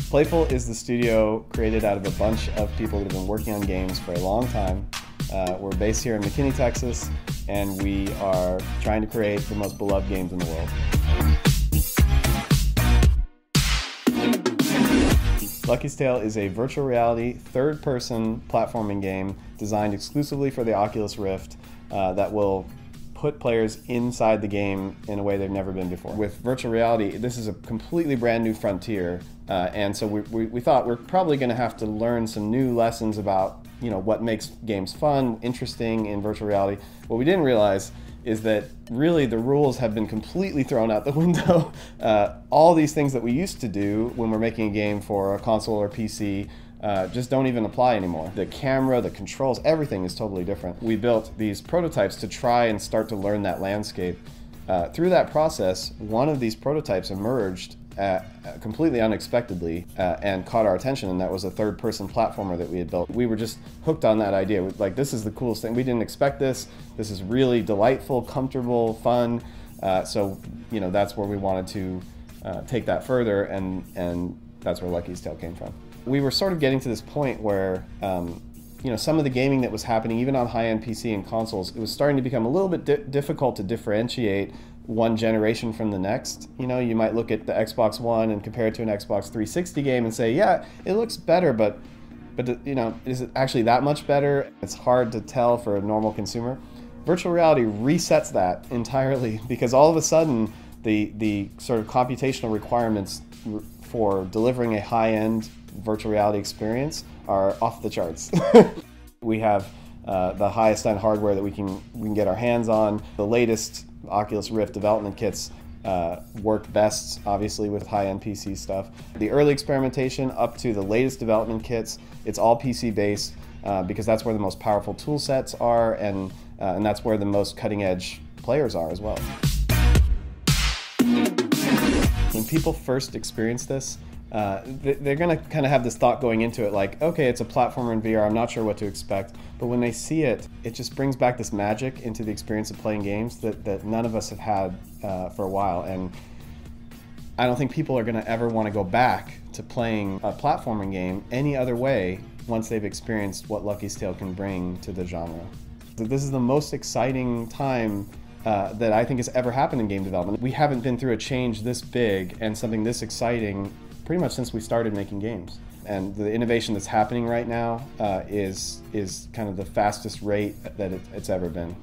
Playful is the studio created out of a bunch of people that have been working on games for a long time. We're based here in McKinney, Texas, and we are trying to create the most beloved games in the world. Lucky's Tale is a virtual reality, third-person platforming game designed exclusively for the Oculus Rift that will put players inside the game in a way they've never been before. With virtual reality, this is a completely brand new frontier, and so we thought we're probably going to have to learn some new lessons about what makes games fun, interesting in virtual reality. What we didn't realize is that really the rules have been completely thrown out the window. All these things that we used to do when we're making a game for a console or PC just don't even apply anymore. The camera, the controls, everything is totally different. We built these prototypes to try and start to learn that landscape. Through that process, one of these prototypes emerged completely unexpectedly and caught our attention, and that was a third-person platformer that we had built. We were just hooked on that idea. Like, this is the coolest thing. We didn't expect this. This is really delightful, comfortable, fun. So that's where we wanted to take that further, and that's where Lucky's Tale came from. We were sort of getting to this point where some of the gaming that was happening, even on high-end PC and consoles, it was starting to become a little bit difficult to differentiate one generation from the next. You might look at the Xbox One and compare it to an Xbox 360 game and say, yeah, it looks better, but is it actually that much better? It's hard to tell for a normal consumer. Virtual reality resets that entirely, because all of a sudden the sort of computational requirements for delivering a high-end virtual reality experience are off the charts. We have the highest end hardware that we can get our hands on. The latest Oculus Rift development kits work best, obviously, with high-end PC stuff. The early experimentation up to the latest development kits, it's all PC-based because that's where the most powerful tool sets are, and that's where the most cutting-edge players are as well. When people first experience this, they're going to kind of have this thought going into it like, okay, it's a platformer in VR, I'm not sure what to expect. But when they see it, it just brings back this magic into the experience of playing games that none of us have had for a while. And I don't think people are going to ever want to go back to playing a platforming game any other way once they've experienced what Lucky's Tale can bring to the genre. This is the most exciting time that I think has ever happened in game development. We haven't been through a change this big and something this exciting pretty much since we started making games. And the innovation that's happening right now is kind of the fastest rate that it's ever been.